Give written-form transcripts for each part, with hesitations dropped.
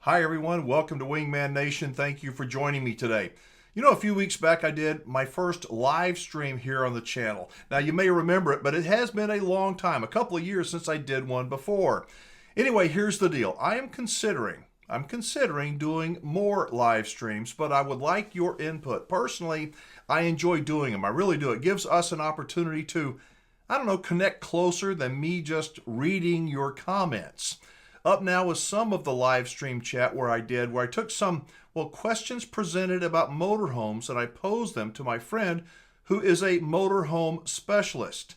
Hi everyone, welcome to Wingman Nation. Thank you for joining me today. You know, a few weeks back I did my first live stream here on the channel. Now you may remember it, but it has been a long time, a couple of years since I did one before. Anyway, here's the deal. I'm considering doing more live streams, but I would like your input. Personally, I enjoy doing them. I really do. It gives us an opportunity to, connect closer than me just reading your comments. Up now is some of the live stream chat where I took some, questions presented about motorhomes and I posed them to my friend who is a motorhome specialist.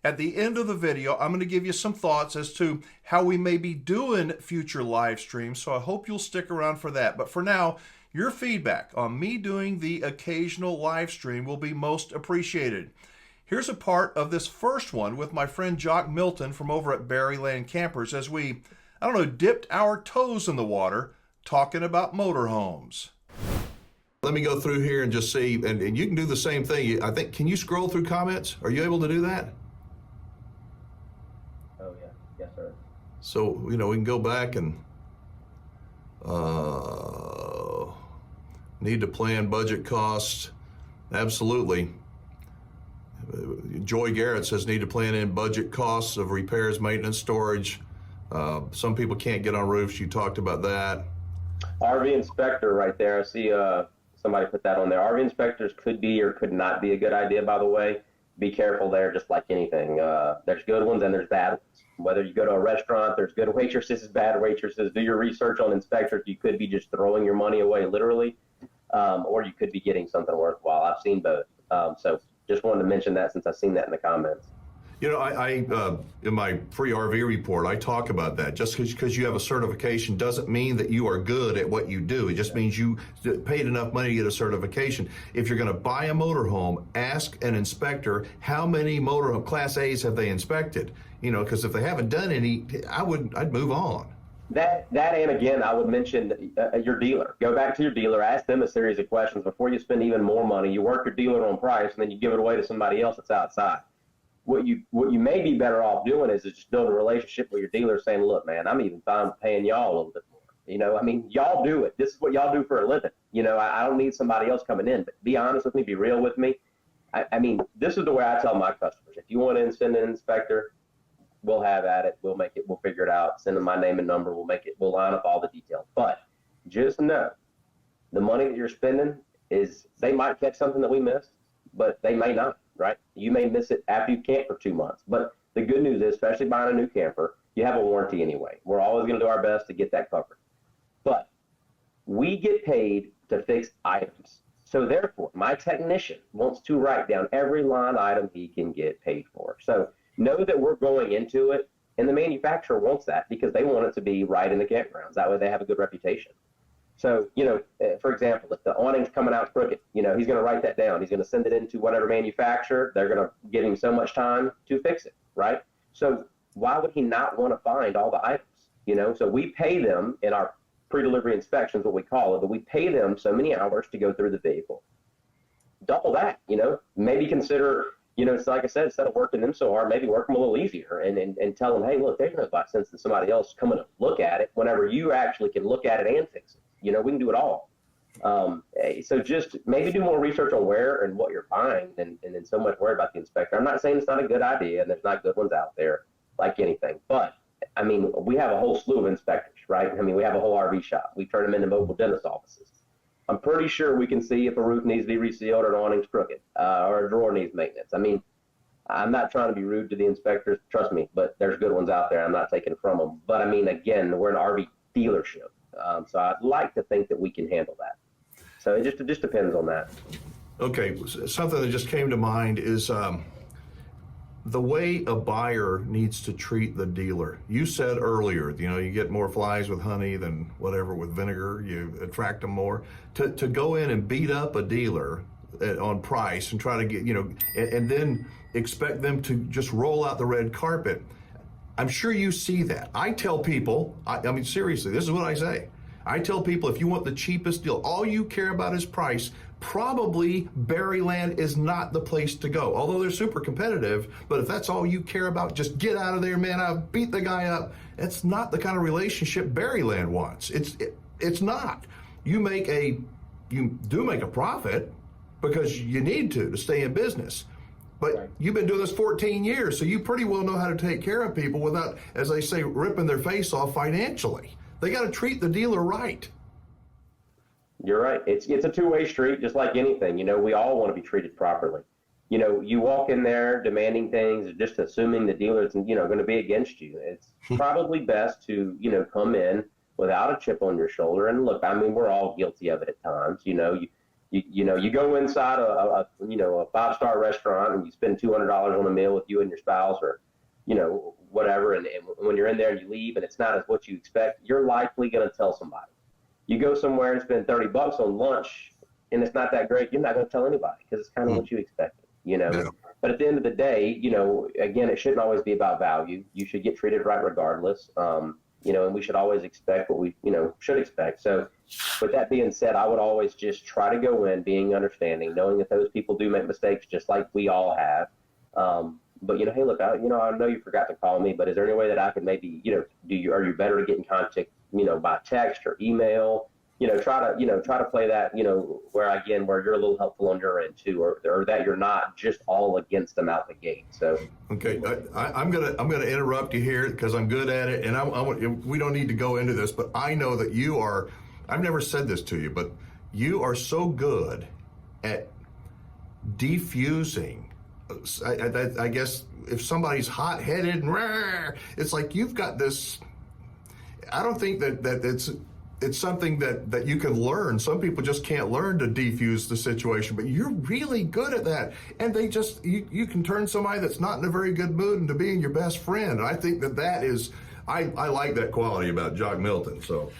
At the end of the video, I'm going to give you some thoughts as to how we may be doing future live streams, so I hope you'll stick around for that. But for now, your feedback on me doing the occasional live stream will be most appreciated. Here's a part of this first one with my friend Jock Milton from over at Berryland Campers as we dipped our toes in the water talking about motorhomes. Let me go through here and just see, and you can do the same thing. I think, can you scroll through comments? Are you able to do that? Oh, yeah. Yes, sir. So, we can go back and need to plan budget costs. Absolutely. Joy Garrett says need to plan in budget costs of repairs, maintenance, storage. Some people can't get on roofs. You talked about that. RV inspector right there. I see somebody put that on there. RV inspectors could be or could not be a good idea, by the way. Be careful there, just like anything. There's good ones and there's bad ones. Whether you go to a restaurant, there's good waitresses, bad waitresses. Do your research on inspectors. You could be just throwing your money away, literally, or you could be getting something worthwhile. I've seen both. So just wanted to mention that since I've seen that in the comments. You know, I in my free RV report, I talk about that. Just because you have a certification doesn't mean that you are good at what you do. It just means you paid enough money to get a certification. If you're going to buy a motorhome, ask an inspector how many motorhome Class A's have they inspected. You know, because if they haven't done any, I'd move on. That and again, I would mention your dealer. Go back to your dealer, ask them a series of questions before you spend even more money. You work your dealer on price, and then you give it away to somebody else that's outside. What you may be better off doing is just build a relationship with your dealer saying, look, man, I'm even fine paying y'all a little bit more. You know, I mean, y'all do it. This is what y'all do for a living. You know, I don't need somebody else coming in, but be honest with me, be real with me. I mean, this is the way I tell my customers. If you want to send an inspector, we'll have at it. We'll make it. We'll figure it out. Send them my name and number. We'll make it. We'll line up all the details. But just know the money that you're spending is, they might catch something that we missed, but they may not. Right? You may miss it after you camp for 2 months. But the good news is, especially buying a new camper, you have a warranty anyway. We're always going to do our best to get that covered. But we get paid to fix items. So therefore, my technician wants to write down every line item he can get paid for. So know that we're going into it, and the manufacturer wants that because they want it to be right in the campgrounds. That way they have a good reputation. So, for example, if the awning's coming out crooked, he's going to write that down. He's going to send it into whatever manufacturer. They're going to give him so much time to fix it, right? So why would he not want to find all the items, So we pay them in our pre-delivery inspections, what we call it, but we pay them so many hours to go through the vehicle. Double that, maybe consider, it's like I said, instead of working them so hard, maybe work them a little easier and tell them, hey, look, there's no sense in somebody else coming to look at it whenever you actually can look at it and fix it. We can do it all. So just maybe do more research on where and what you're buying and then so much worry about the inspector. I'm not saying it's not a good idea and there's not good ones out there like anything, but I mean, we have a whole slew of inspectors, right? I mean, we have a whole RV shop. We turn them into mobile dentist offices. I'm pretty sure we can see if a roof needs to be resealed or an awning's crooked or a drawer needs maintenance. I mean, I'm not trying to be rude to the inspectors, trust me, but there's good ones out there. I'm not taking from them. But I mean, again, we're an RV dealership. So I'd like to think that we can handle that. So it just depends on that. Okay, something that just came to mind is the way a buyer needs to treat the dealer. You said earlier, you get more flies with honey than whatever with vinegar. You attract them more. To go in and beat up a dealer on price and try to get, and then expect them to just roll out the red carpet. I'm sure you see that. I tell people, I mean, seriously, this is what I say. I tell people, if you want the cheapest deal, all you care about is price, probably Berryland is not the place to go. Although they're super competitive, but if that's all you care about, just get out of there, man. I've beat the guy up. That's not the kind of relationship Berryland wants. It's not. You do make a profit because you need to stay in business. But Right. you've been doing this 14 years, so you pretty well know how to take care of people without, as they say, ripping their face off financially. They got to treat the dealer right. You're right. It's a two-way street, just like anything. We all want to be treated properly. You walk in there demanding things, just assuming the dealer's, going to be against you. It's probably best to, come in without a chip on your shoulder. And look, I mean, we're all guilty of it at times. You go inside a five-star restaurant and you spend $200 on a meal with you and your spouse, or, whatever. And when you're in there and you leave and it's not as what you expect, you're likely going to tell somebody. You go somewhere and spend $30 on lunch and it's not that great, you're not going to tell anybody because it's kind of what you expected, Yeah. But at the end of the day, again, it shouldn't always be about value. You should get treated right regardless. And we should always expect what we, should expect. So with that being said, I would always just try to go in being understanding, knowing that those people do make mistakes just like we all have. But, hey, look, I know you forgot to call me, but is there any way that I could maybe, are you better to get in contact, by text or email? Try to play that, where you're a little helpful on your end too, or that you're not just all against them out the gate. So Okay, I'm gonna interrupt you here because I'm good at it, and we don't need to go into this, but I know that you are. I've never said this to you, but you are so good at defusing. I guess if somebody's hot-headed and rah, it's like you've got this. I don't think that it's something that you can learn. Some people just can't learn to defuse the situation, but you're really good at that. And you can turn somebody that's not in a very good mood into being your best friend. I think that is, I like that quality about Jock Milton. So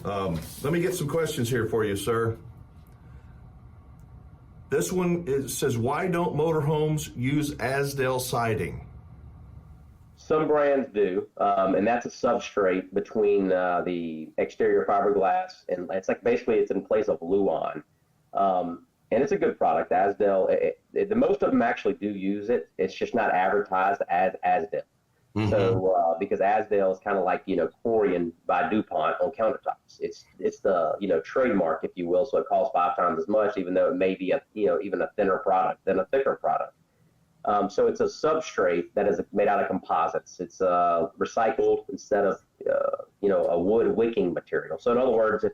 let me get some questions here for you, sir. This one says, why don't motorhomes use Asdale siding? some brands do, and that's a substrate between the exterior fiberglass, and it's like basically it's in place of Luan. And it's a good product. Asdale, the most of them actually do use it. It's just not advertised as Asdale. Mm-hmm. So because Asdale is kind of like, Corian by DuPont on countertops. It's the trademark, if you will. So it costs 5 times as much, even though it may be even a thinner product than a thicker product. So it's a substrate that is made out of composites. It's recycled instead of a wood wicking material. So in other words, if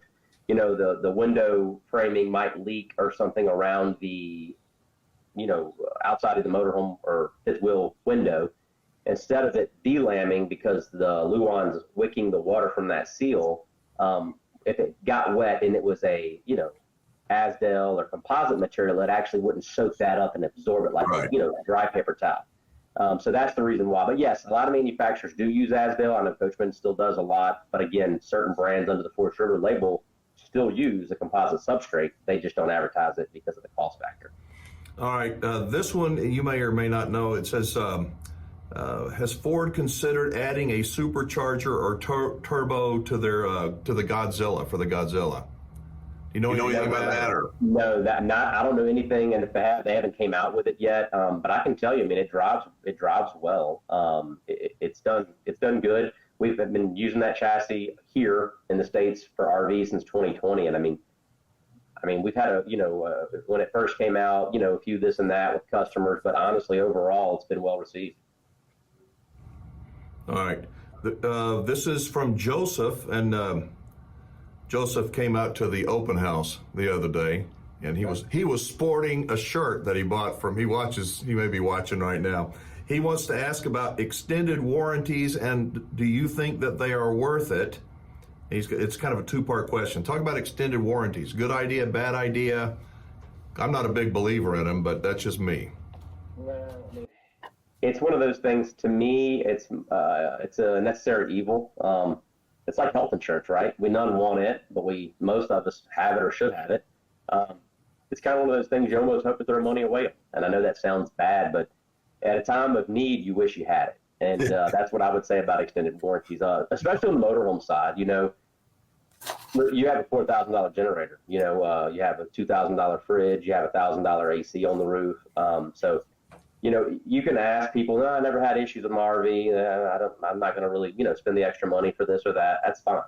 the window framing might leak or something around the outside of the motorhome or fifth wheel window, instead of it delamming because the Luan's wicking the water from that seal, if it got wet and it was a Asdale or composite material, it actually wouldn't soak that up and absorb it like right. a dry paper towel. So that's the reason why. But yes, a lot of manufacturers do use Asdale. I know Coachman still does a lot, but again, certain brands under the Forest River label still use a composite substrate. They just don't advertise it because of the cost factor. All right, this one you may or may not know. It says, has Ford considered adding a supercharger or turbo to their to the Godzilla for the Godzilla? You know anything about that? Or? No, I don't know anything, and if they haven't came out with it yet. But I can tell you, I mean, it drives well. It's done good. We've been using that chassis here in the States for RV since 2020, and I mean, we've had when it first came out, a few this and that with customers, but honestly, overall, it's been well received. All right, this is from Joseph, and Joseph came out to the open house the other day, and he was sporting a shirt that he bought from. He may be watching right now. He wants to ask about extended warranties, and do you think that they are worth it? It's kind of a 2-part question. Talk about extended warranties. Good idea, bad idea? I'm not a big believer in them, but that's just me. Well, it's one of those things. To me, it's a necessary evil. It's like health insurance, right? We none want it, but most of us have it or should have it. It's kind of one of those things you almost hope to throw money away on. And I know that sounds bad, but at a time of need, you wish you had it. And that's what I would say about extended warranties, especially on the motorhome side. You have a $4,000 generator. You have a $2,000 fridge. You have a $1,000 AC on the roof. So, you can ask people, no, I never had issues with my RV. I'm not going to really, spend the extra money for this or that. That's fine.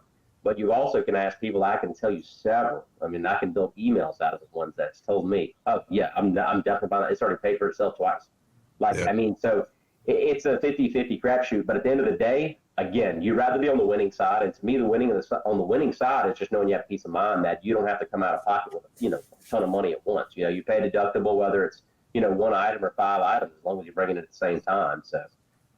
But you also can ask people. I can tell you several. I mean, I can build emails out of the ones that's told me, oh yeah, I'm definitely buying it. It's already paid for itself twice. Like, Yeah. I mean, so it's a 50-50 crapshoot. But at the end of the day, again, you'd rather be on the winning side. And to me, on the winning side is just knowing you have peace of mind that you don't have to come out of pocket with, a ton of money at once. You pay a deductible, whether it's, one item or 5 items, as long as you're bringing it at the same time. So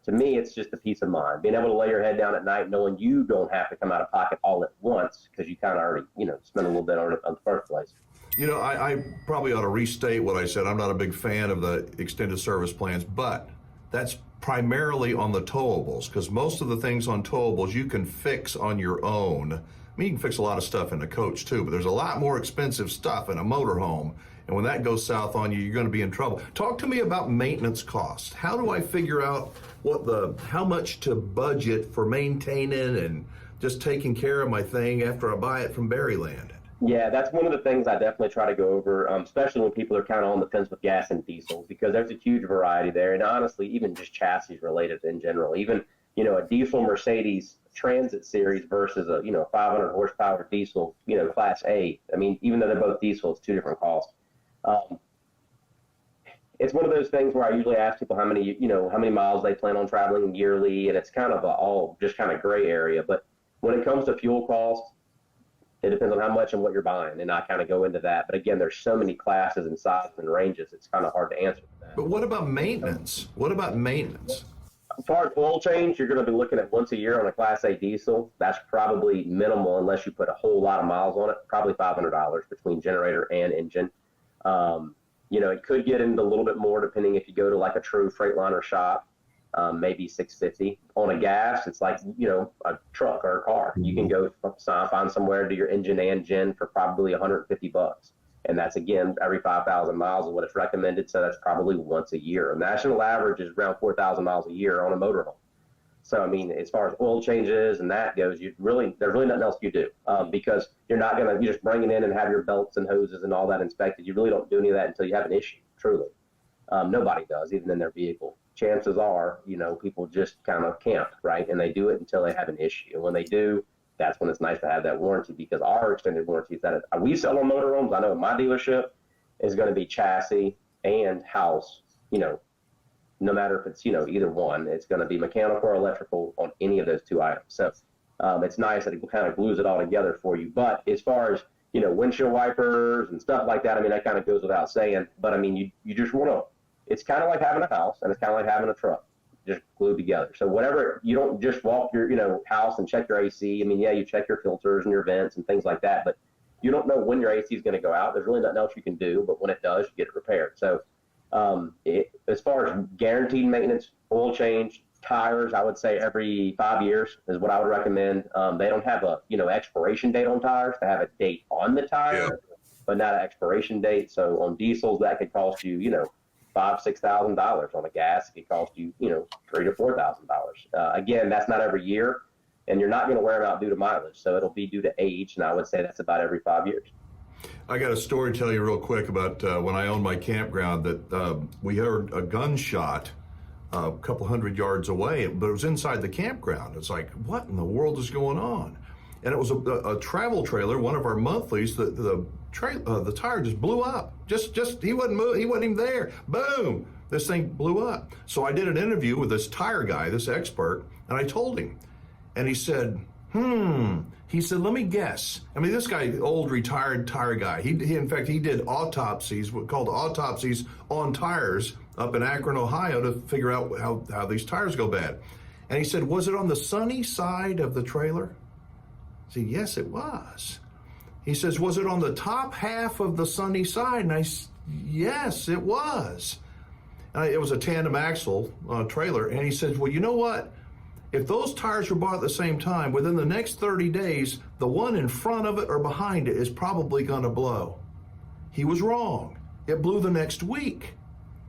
to me, it's just a peace of mind, being able to lay your head down at night, knowing you don't have to come out of pocket all at once because you kind of already, spent a little bit on it in the first place. I probably ought to restate what I said. I'm not a big fan of the extended service plans, but that's primarily on the towables, because most of the things on towables you can fix on your own. I mean, you can fix a lot of stuff in a coach too, but there's a lot more expensive stuff in a motorhome. And when that goes south on you, you're going to be in trouble. Talk to me about maintenance costs. How do I figure out how much to budget for maintaining and just taking care of my thing after I buy it from Berryland? Yeah, that's one of the things I definitely try to go over, especially when people are kind of on the fence with gas and diesel, because there's a huge variety there. And honestly, even just chassis related in general, even, a diesel Mercedes Transit Series versus a, 500 horsepower diesel, Class A. I mean, even though they're both diesel, it's two different costs. It's one of those things where I usually ask people how many miles they plan on traveling yearly, and it's kind of all just kind of gray area. But when it comes to fuel costs, it depends on how much and what you're buying, and I kind of go into that. But again, there's so many classes and sizes and ranges, it's kind of hard to answer that. But what about maintenance? As far as oil change, you're going to be looking at once a year on a Class A diesel. That's probably minimal unless you put a whole lot of miles on it, probably $500 between generator and engine. It could get into a little bit more depending if you go to like a true Freightliner shop, maybe $650. On a gas, it's like, a truck or a car. You can go find somewhere to your engine and gen for probably $150. And that's, again, every 5,000 miles is what it's recommended. So that's probably once a year. A national average is around 4,000 miles a year on a motorhome. So, I mean, as far as oil changes and that goes, there's really nothing else you do because you're just bring it in and have your belts and hoses and all that inspected. You really don't do any of that until you have an issue, truly. Nobody does, even in their vehicle. Chances are, people just kind of camp, right? And they do it until they have an issue. And when they do, that's when it's nice to have that warranty, because our extended warranty is that we sell on motorhomes. I know in my dealership is going to be chassis and house, no matter if it's, either one, it's going to be mechanical or electrical on any of those two items. So it's nice that it kind of glues it all together for you. But as far as, windshield wipers and stuff like that, I mean, that kind of goes without saying. But, I mean, you just want to, it's kind of like having a house and it's kind of like having a truck, just glued together. So whatever, you don't just walk your, house and check your AC. I mean, yeah, you check your filters and your vents and things like that, but you don't know when your AC is going to go out. There's really nothing else you can do, but when it does, you get it repaired. So as far as guaranteed maintenance, oil change, tires, I would say every 5 years is what I would recommend. They don't have a, expiration date on tires. They have a date on the tire, but not an expiration date. So on diesels, that could cost you, $5,000-$6,000. On a gas, it could cost you, $3,000 to $4,000. Again, that's not every year, and you're not going to wear them out due to mileage. So it'll be due to age, and I would say that's about every 5 years. I got a story to tell you real quick about when I owned my campground that we heard a gunshot a couple hundred yards away, but it was inside the campground. It's like, what in the world is going on? And it was a travel trailer, one of our monthlies. The tire just blew up. Just he wasn't even there. Boom! This thing blew up. So I did an interview with this tire guy, this expert, and I told him, and he said, He said, let me guess. I mean, this guy, old retired tire guy. He in fact did autopsies, called autopsies on tires up in Akron, Ohio, to figure out how these tires go bad. And he said, was it on the sunny side of the trailer? I said, yes, it was. He says, was it on the top half of the sunny side? And yes, it was. It was a tandem axle trailer. And he says, well, you know what? If those tires were bought at the same time, within the next 30 days, the one in front of it or behind it is probably going to blow. He was wrong. It blew the next week.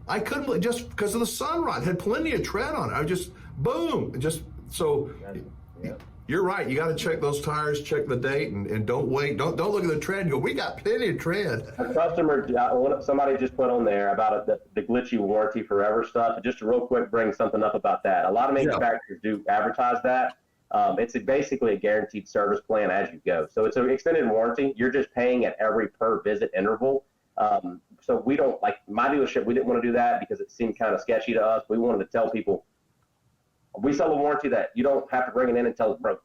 I couldn't believe, just because of the sun rod. It had plenty of tread on it. I just, boom. Yeah. You're right. You got to check those tires, check the date, and don't wait. Don't look at the tread and go, we got plenty of tread. A customer, somebody just put on there about the glitchy warranty forever stuff. Just to real quick bring something up about that. A lot of manufacturers do advertise that. It's basically a guaranteed service plan as you go. So it's an extended warranty. You're just paying at every per visit interval. So we don't, like my dealership, we didn't want to do that because it seemed kind of sketchy to us. We wanted to tell people, we sell a warranty that you don't have to bring it in until it's broke.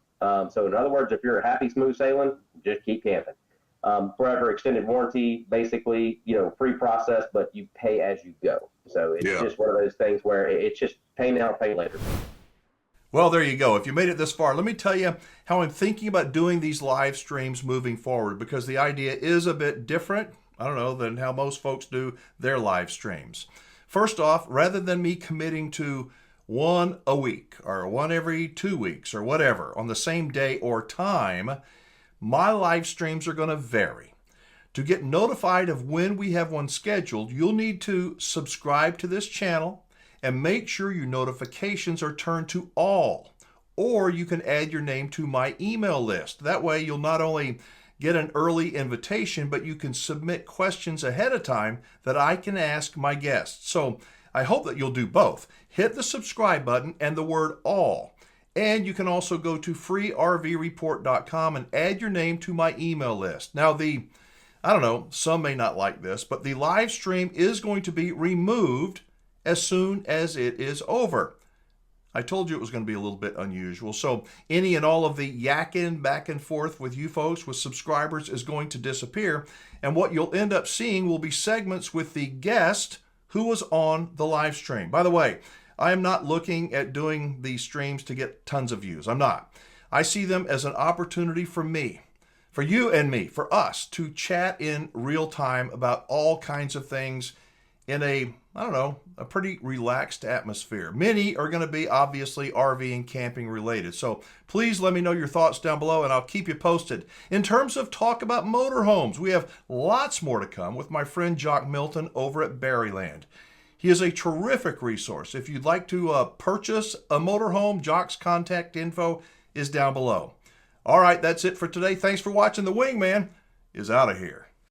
So in other words, if you're happy, smooth sailing, just keep camping. Forever extended warranty, basically, free process, but you pay as you go. So it's just one of those things where it's just pay now, pay later. Well, there you go. If you made it this far, let me tell you how I'm thinking about doing these live streams moving forward, because the idea is a bit different, than how most folks do their live streams. First off, rather than me committing to one a week or one every 2 weeks or whatever on the same day or time, my live streams are going to vary. To get notified of when we have one scheduled, you'll need to subscribe to this channel and make sure your notifications are turned to all, or you can add your name to my email list. That way you'll not only get an early invitation, but you can submit questions ahead of time that I can ask my guests. So I hope that you'll do both. Hit the subscribe button and the word all. And you can also go to freervreport.com and add your name to my email list. Now some may not like this, but the live stream is going to be removed as soon as it is over. I told you it was going to be a little bit unusual. So any and all of the yakking back and forth with you folks, with subscribers, is going to disappear. And what you'll end up seeing will be segments with the guest who was on the live stream. By the way, I am not looking at doing these streams to get tons of views. I'm not. I see them as an opportunity for me, for you and me, for us to chat in real time about all kinds of things in a pretty relaxed atmosphere. Many are going to be obviously RV and camping related. So please let me know your thoughts down below and I'll keep you posted. In terms of talk about motorhomes, we have lots more to come with my friend Jock Milton over at Berryland. He is a terrific resource. If you'd like to purchase a motorhome, Jock's contact info is down below. All right, that's it for today. Thanks for watching. The Wingman is out of here.